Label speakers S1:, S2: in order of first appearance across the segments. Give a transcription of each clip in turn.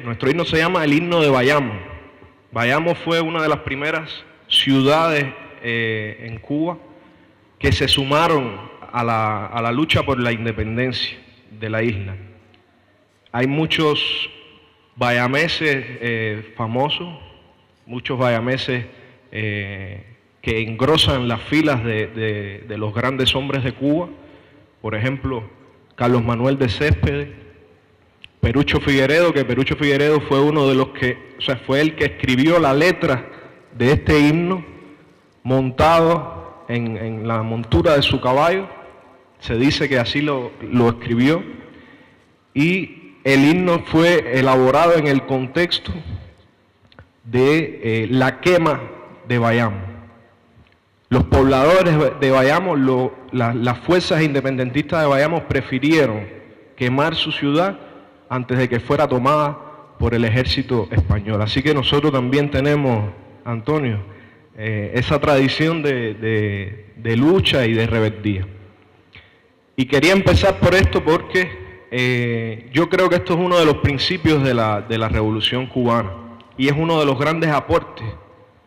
S1: nuestro himno se llama el himno de Bayamo. Bayamo fue una de las primeras ciudades en Cuba que se sumaron a la lucha por la independencia de la isla. Hay muchos bayameses famosos, muchos bayameses que engrosan las filas de los grandes hombres de Cuba. Por ejemplo, Carlos Manuel de Céspedes, Perucho Figueredo, que Perucho Figueredo fue uno de los que, fue el que escribió la letra de este himno, montado en la montura de su caballo. Se dice que así lo escribió. Y el himno fue elaborado en el contexto de la quema de Bayamo. Los pobladores de Bayamo, las fuerzas independentistas de Bayamo prefirieron quemar su ciudad antes de que fuera tomada por el ejército español. Así que nosotros también tenemos, Antonio, esa tradición de lucha y de rebeldía. Y quería empezar por esto porque yo creo que esto es uno de los principios de la Revolución Cubana y es uno de los grandes aportes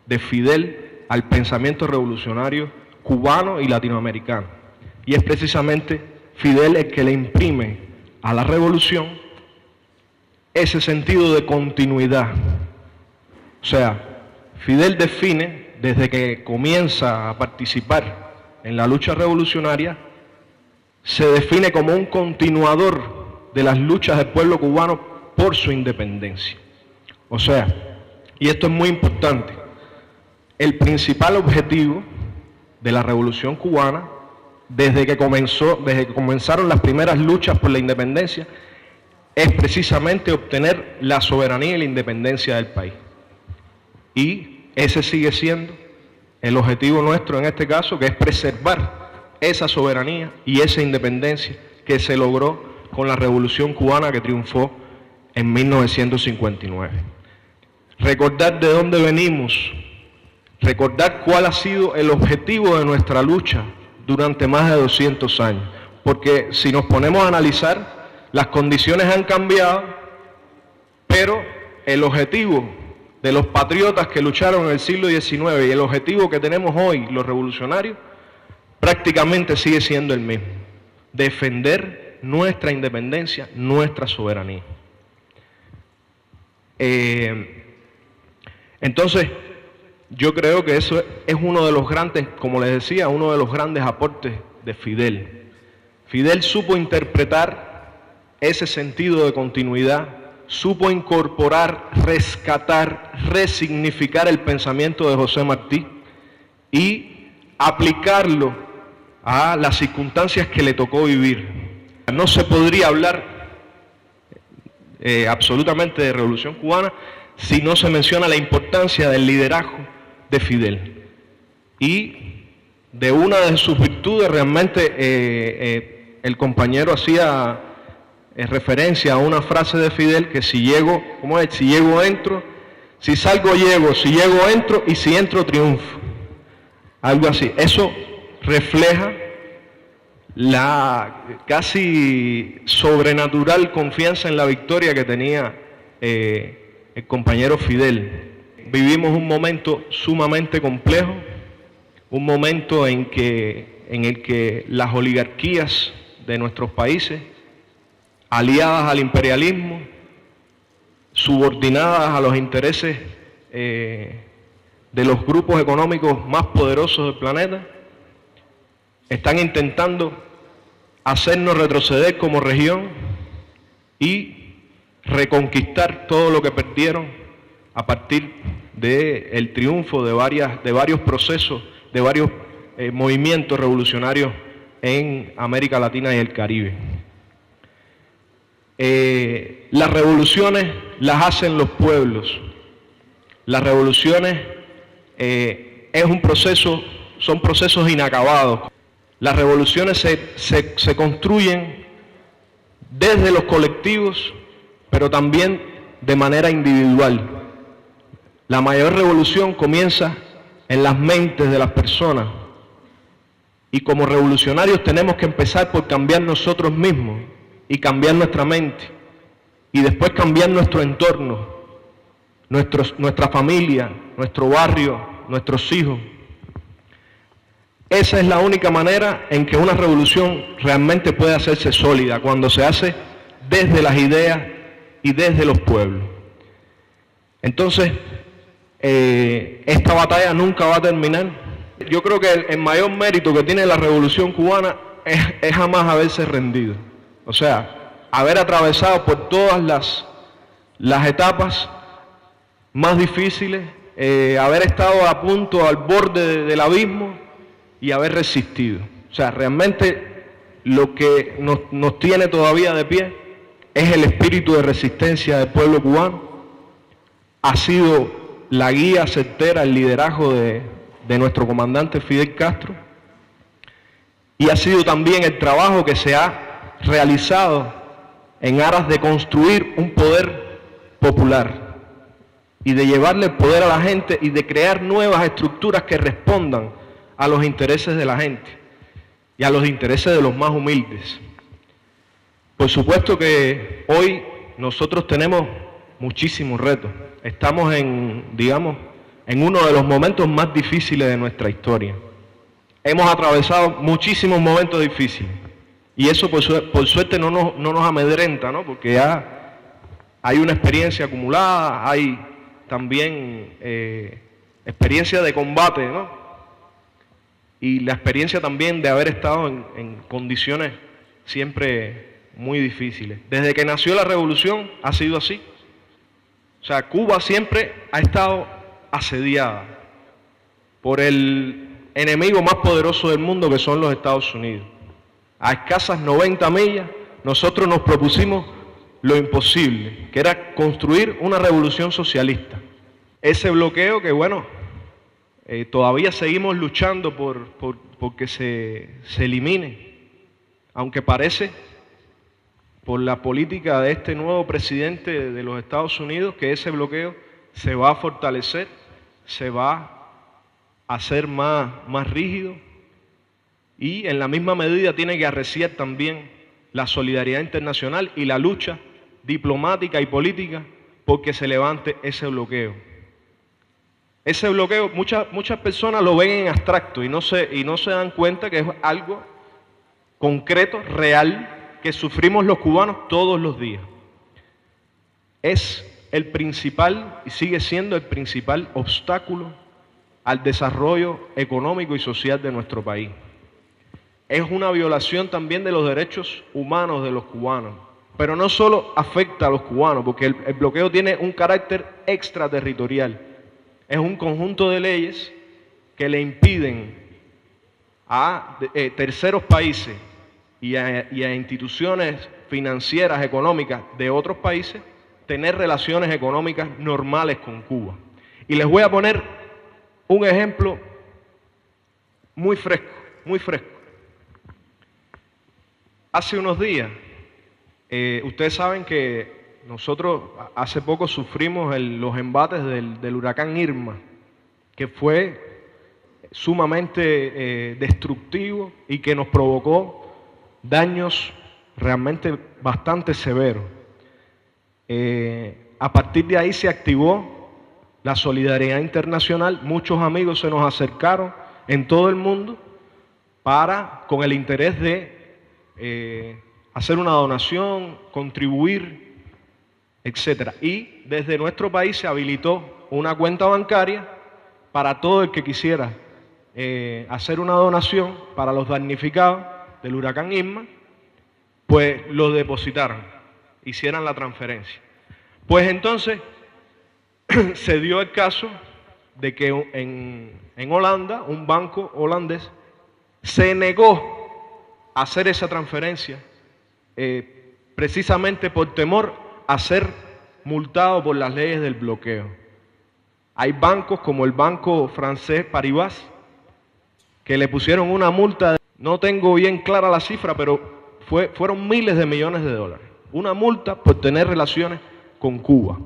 S1: de Fidel al pensamiento revolucionario cubano y latinoamericano. Y es precisamente Fidel el que le imprime a la revolución ese sentido de continuidad. O sea, Fidel define, desde que comienza a participar en la lucha revolucionaria, se define como un continuador de las luchas del pueblo cubano por su independencia. O sea, y esto es muy importante, el principal objetivo de la Revolución Cubana, desde que comenzaron las primeras luchas por la independencia, es precisamente obtener la soberanía y la independencia del país. Y ese sigue siendo el objetivo nuestro en este caso, que es preservar esa soberanía y esa independencia que se logró con la Revolución Cubana que triunfó en 1959. Recordar de dónde venimos, recordar cuál ha sido el objetivo de nuestra lucha durante más de 200 años. Porque si nos ponemos a analizar, las condiciones han cambiado, pero el objetivo de los patriotas que lucharon en el siglo XIX y el objetivo que tenemos hoy, los revolucionarios, prácticamente sigue siendo el mismo: defender nuestra independencia, nuestra soberanía. Entonces, yo creo que eso es uno de los grandes, como les decía, uno de los grandes aportes de Fidel. Fidel supo interpretar ese sentido de continuidad, supo incorporar, rescatar, resignificar el pensamiento de José Martí y aplicarlo a las circunstancias que le tocó vivir. No se podría hablar absolutamente de Revolución Cubana si no se menciona la importancia del liderazgo de Fidel. Y de una de sus virtudes, realmente el compañero hacía referencia a una frase de Fidel que si llego, ¿cómo es? Si llego entro, si salgo llego, si llego entro y si entro triunfo. Algo así. Eso refleja la casi sobrenatural confianza en la victoria que tenía el compañero Fidel. Vivimos un momento sumamente complejo, un momento en el que las oligarquías de nuestros países, aliadas al imperialismo, subordinadas a los intereses de los grupos económicos más poderosos del planeta, están intentando hacernos retroceder como región y reconquistar todo lo que perdieron a partir del triunfo de varios procesos, de varios movimientos revolucionarios en América Latina y el Caribe. Las revoluciones las hacen los pueblos. Las revoluciones son procesos inacabados. Las revoluciones se construyen desde los colectivos, pero también de manera individual. La mayor revolución comienza en las mentes de las personas. Y como revolucionarios tenemos que empezar por cambiar nosotros mismos y cambiar nuestra mente. y después cambiar nuestro entorno, nuestra familia, nuestro barrio, nuestros hijos. Esa es la única manera en que una revolución realmente puede hacerse sólida, cuando se hace desde las ideas y desde los pueblos. Entonces, esta batalla nunca va a terminar. Yo creo que el mayor mérito que tiene la revolución cubana es jamás haberse rendido. O sea, haber atravesado por todas las etapas más difíciles, haber estado a punto, al borde del abismo y haber resistido. O sea, realmente lo que nos tiene todavía de pie es el espíritu de resistencia del pueblo cubano. Ha sido la guía certera, el liderazgo de nuestro comandante Fidel Castro, y ha sido también el trabajo que se ha realizado en aras de construir un poder popular y de llevarle el poder a la gente y de crear nuevas estructuras que respondan a los intereses de la gente y a los intereses de los más humildes. Por supuesto que hoy nosotros tenemos muchísimos retos. Estamos en uno de los momentos más difíciles de nuestra historia. Hemos atravesado muchísimos momentos difíciles y eso por suerte no nos amedrenta, ¿no? Porque ya hay una experiencia acumulada, hay también experiencia de combate, ¿no? Y la experiencia también de haber estado en condiciones siempre muy difíciles. Desde que nació la revolución ha sido así. O sea, Cuba siempre ha estado asediada por el enemigo más poderoso del mundo, que son los Estados Unidos. A escasas 90 millas, nosotros nos propusimos lo imposible, que era construir una revolución socialista. Ese bloqueo que, bueno, todavía seguimos luchando por que se elimine, aunque parece, por la política de este nuevo presidente de los Estados Unidos, que ese bloqueo se va a fortalecer, se va a hacer más rígido, y en la misma medida tiene que arreciar también la solidaridad internacional y la lucha diplomática y política porque se levante ese bloqueo. Ese bloqueo, muchas personas lo ven en abstracto y no se dan cuenta que es algo concreto, real, que sufrimos los cubanos todos los días. Es el principal y sigue siendo el principal obstáculo al desarrollo económico y social de nuestro país. Es una violación también de los derechos humanos de los cubanos, pero no solo afecta a los cubanos, porque el bloqueo tiene un carácter extraterritorial. Es un conjunto de leyes que le impiden a terceros países y a instituciones financieras, económicas de otros países tener relaciones económicas normales con Cuba. Y les voy a poner un ejemplo muy fresco, muy fresco. Hace unos días, ustedes saben que nosotros hace poco sufrimos los embates del huracán Irma, que fue sumamente destructivo y que nos provocó daños realmente bastante severos. A partir de ahí se activó la solidaridad internacional, muchos amigos se nos acercaron en todo el mundo con el interés de hacer una donación, contribuir, etc. Y desde nuestro país se habilitó una cuenta bancaria para todo el que quisiera hacer una donación para los damnificados del huracán Irma, pues lo depositaron, hicieran la transferencia. Pues entonces se dio el caso de que en Holanda, un banco holandés, se negó a hacer esa transferencia precisamente por temor a ser multado por las leyes del bloqueo. Hay bancos como el banco francés Paribas que le pusieron una multa, no tengo bien clara la cifra, pero fueron miles de millones de dólares. Una multa por tener relaciones con Cuba.